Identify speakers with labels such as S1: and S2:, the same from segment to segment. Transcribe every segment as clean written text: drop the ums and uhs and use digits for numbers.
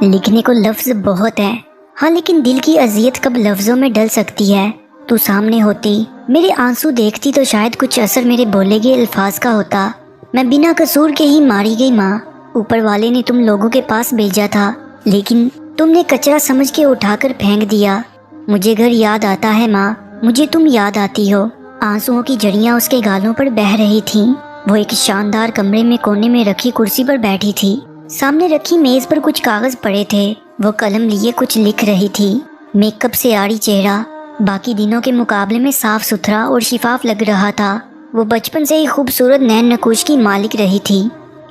S1: لکھنے کو لفظ بہت ہے، ہاں لیکن دل کی اذیت کب لفظوں میں ڈل سکتی ہے؟ تو سامنے ہوتی، میرے آنسو دیکھتی تو شاید کچھ اثر میرے بولے گئے الفاظ کا ہوتا۔ میں بنا قصور کے ہی ماری گئی ماں، اوپر والے نے تم لوگوں کے پاس بھیجا تھا، لیکن تم نے کچرا سمجھ کے اٹھا کر پھینک دیا۔ مجھے گھر یاد آتا ہے ماں، مجھے تم یاد آتی ہو۔ آنسوؤں کی جھڑیاں اس کے گالوں پر بہہ رہی تھیں۔ وہ ایک شاندار کمرے میں کونے میں رکھی کرسی پر بیٹھی تھی۔ سامنے رکھی میز پر کچھ کاغذ پڑے تھے، وہ قلم لیے کچھ لکھ رہی تھی۔ میک اپ سے آڑی چہرہ باقی دنوں کے مقابلے میں صاف ستھرا اور شفاف لگ رہا تھا۔ وہ بچپن سے ہی خوبصورت نین نقوش کی مالک رہی تھی۔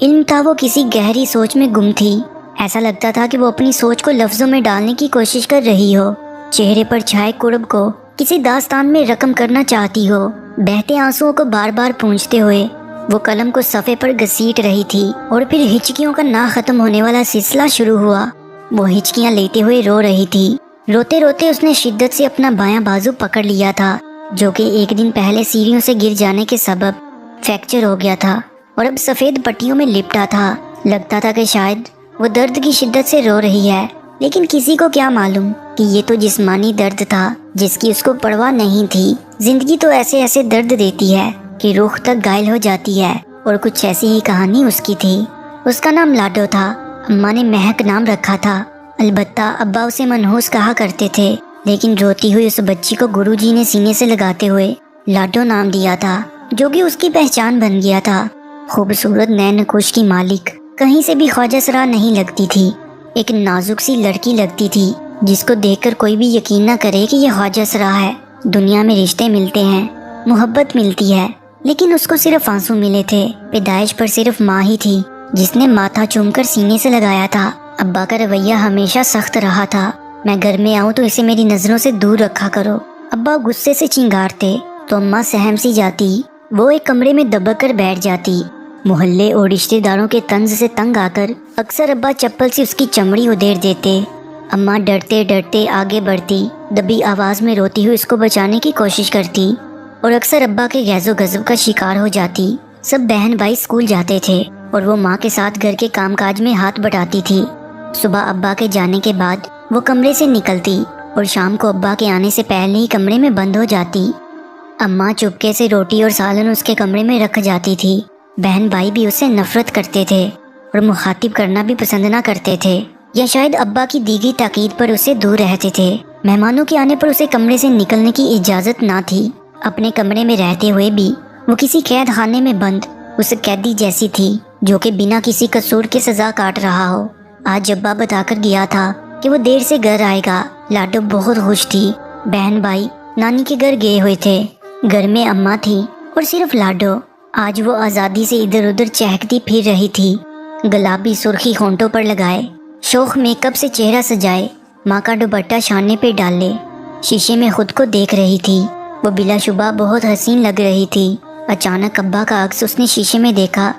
S1: علم تھا وہ کسی گہری سوچ میں گم تھی۔ ایسا لگتا تھا کہ وہ اپنی سوچ کو لفظوں میں ڈالنے کی کوشش کر رہی ہو، چہرے پر چھائے کرب کو کسی داستان میں رقم کرنا چاہتی ہو۔ بہتے آنسوؤں کو بار بار پونچھتے ہوئے وہ قلم کو صفحے پر گھسیٹ رہی تھی، اور پھر ہچکیوں کا نہ ختم ہونے والا سلسلہ شروع ہوا۔ وہ ہچکیاں لیتے ہوئے رو رہی تھی۔ روتے روتے اس نے شدت سے اپنا بایاں بازو پکڑ لیا تھا، جو کہ ایک دن پہلے سیڑھیوں سے گر جانے کے سبب فریکچر ہو گیا تھا اور اب سفید پٹیوں میں لپٹا تھا۔ لگتا تھا کہ شاید وہ درد کی شدت سے رو رہی ہے، لیکن کسی کو کیا معلوم کہ یہ تو جسمانی درد تھا جس کی اس کو پرواہ نہیں تھی۔ زندگی تو ایسے ایسے درد دیتی ہے کہ روح تک گائل ہو جاتی ہے، اور کچھ ایسی ہی کہانی اس کی تھی۔ اس کا نام لاڈو تھا، اماں نے مہک نام رکھا تھا۔ البتہ ابا اسے منحوس کہا کرتے تھے، لیکن روتی ہوئی اس بچی کو گرو جی نے سینے سے لگاتے ہوئے لاڈو نام دیا تھا، جو کہ اس کی پہچان بن گیا تھا۔ خوبصورت نین نقوش کی مالک کہیں سے بھی خواجہ سرا نہیں لگتی تھی، ایک نازک سی لڑکی لگتی تھی جس کو دیکھ کر کوئی بھی یقین نہ کرے کہ یہ خواجہ سرا ہے۔ دنیا میں رشتے ملتے ہیں، محبت ملتی ہے، لیکن اس کو صرف آنسو ملے تھے۔ پیدائش پر صرف ماں ہی تھی جس نے ماتھا چوم کر سینے سے لگایا تھا۔ ابا کا رویہ ہمیشہ سخت رہا تھا، میں گھر میں آؤں تو اسے میری نظروں سے دور رکھا کرو۔ ابا غصے سے چنگارتے تو اماں سہم سی جاتی، وہ ایک کمرے میں دبک کر بیٹھ جاتی۔ محلے اور رشتہ داروں کے طنز سے تنگ آ کر اکثر ابا چپل سے اس کی چمڑی ادھیڑ دیتے۔ اماں ڈرتے ڈرتے آگے بڑھتی، دبی آواز میں روتی ہوئی اس کو بچانے کی کوشش کرتی، اور اکثر ابا کے غیظ و غضب کا شکار ہو جاتی۔ سب بہن بھائی اسکول جاتے تھے اور وہ ماں کے ساتھ گھر کے کام کاج میں ہاتھ بٹاتی تھی۔ صبح ابا کے جانے کے بعد وہ کمرے سے نکلتی اور شام کو ابا کے آنے سے پہلے ہی کمرے میں بند ہو جاتی۔ اماں چپکے سے روٹی اور سالن اس کے کمرے میں رکھ جاتی تھی۔ بہن بھائی بھی اس سے نفرت کرتے تھے اور مخاطب کرنا بھی پسند نہ کرتے تھے، یا شاید ابا کی دی گئی تاکید پر اسے دور رہتے تھے۔ مہمانوں کے آنے پر اسے کمرے سے نکلنے کی اجازت نہ تھی۔ اپنے کمرے میں رہتے ہوئے بھی وہ کسی قید خانے میں بند اس قیدی جیسی تھی جو کہ بنا کسی قصور کے سزا کاٹ رہا ہو۔ آج ابا بتا کر گیا تھا کہ وہ دیر سے گھر آئے گا۔ لاڈو بہت خوش تھی۔ بہن بھائی نانی کے گھر گئے ہوئے تھے، گھر میں اماں تھی اور صرف لاڈو۔ آج وہ آزادی سے ادھر ادھر چہکتی پھر رہی تھی، گلابی سرخی ہونٹوں پر لگائے، شوخ میک اپ سے چہرہ سجائے، ماں کا دوپٹہ شانے پہ ڈالے، شیشے میں خود کو دیکھ رہی تھی۔ وہ بلا شبہ بہت حسین لگ رہی تھی۔ اچانک ابا کا عکس اس نے شیشے میں دیکھا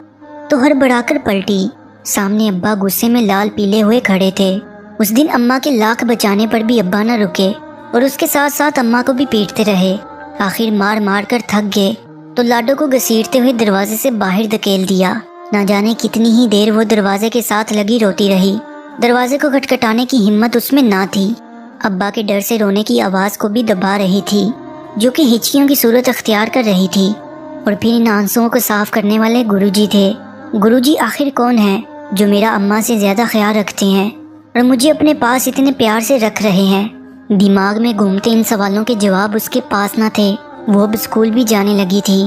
S1: تو ہڑبڑا کر پلٹی۔ سامنے ابا غصے میں لال پیلے ہوئے کھڑے تھے۔ اس دن اماں کے لاکھ بچانے پر بھی ابا نہ رکے اور اس کے ساتھ ساتھ اماں کو بھی پیٹتے رہے۔ آخر مار مار کر تھک گئے تو لاڈو کو گھسیٹتے ہوئے دروازے سے باہر دھکیل دیا۔ نہ جانے کتنی ہی دیر وہ دروازے کے ساتھ لگی روتی رہی۔ دروازے کو کھٹکھٹانے کی ہمت اس میں نہ تھی۔ ابا کے ڈر سے رونے کی آواز کو بھی دبا رہی تھی، جو کہ ہچکیوں کی صورت اختیار کر رہی تھی۔ اور پھر ان آنسوؤں کو صاف کرنے والے گرو جی تھے۔ گرو جی آخر کون ہیں جو میرا اماں سے زیادہ خیال رکھتے ہیں اور مجھے اپنے پاس اتنے پیار سے رکھ رہے ہیں؟ دماغ میں گھومتے ان سوالوں کے جواب اس کے پاس نہ تھے۔ وہ اب اسکول بھی جانے لگی تھی۔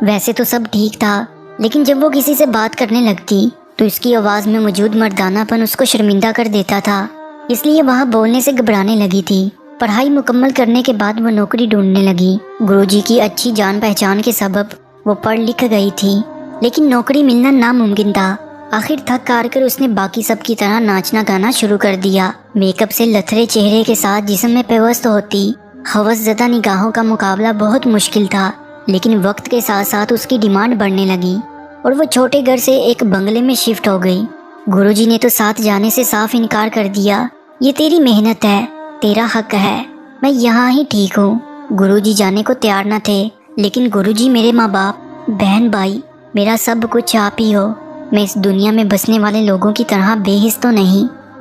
S1: ویسے تو سب ٹھیک تھا، لیکن جب وہ کسی سے بات کرنے لگتی تو اس کی آواز میں موجود مردانہ پن اس کو شرمندہ کر دیتا تھا، اس لیے وہاں بولنے سے گھبرانے لگی تھی۔ پڑھائی مکمل کرنے کے بعد وہ نوکری ڈھونڈنے لگی۔ گرو جی کی اچھی جان پہچان کے سبب وہ پڑھ لکھ گئی تھی، لیکن نوکری ملنا ناممکن تھا۔ آخر تھک ہار کر اس نے باقی سب کی طرح ناچنا گانا شروع کر دیا۔ میک اپ سے لتھڑے چہرے کے ساتھ جسم میں پیوست ہوتی ہوس زدہ نگاہوں کا مقابلہ بہت مشکل تھا، لیکن وقت کے ساتھ ساتھ اس کی ڈیمانڈ بڑھنے لگی اور وہ چھوٹے گھر سے ایک بنگلے میں شفٹ ہو گئی۔ گرو جی نے تو ساتھ جانے سے صاف انکار کر دیا۔ یہ تیری محنت ہے، تیرا حق ہے، میں یہاں ہی ٹھیک ہوں۔ گرو جی جانے کو تیار نہ تھے، لیکن گرو جی میرے ماں باپ، بہن بھائی، میرا سب کچھ آپ ہی ہو۔ میں اس دنیا میں بسنے والے لوگوں کی طرح بے حس تو نہیں۔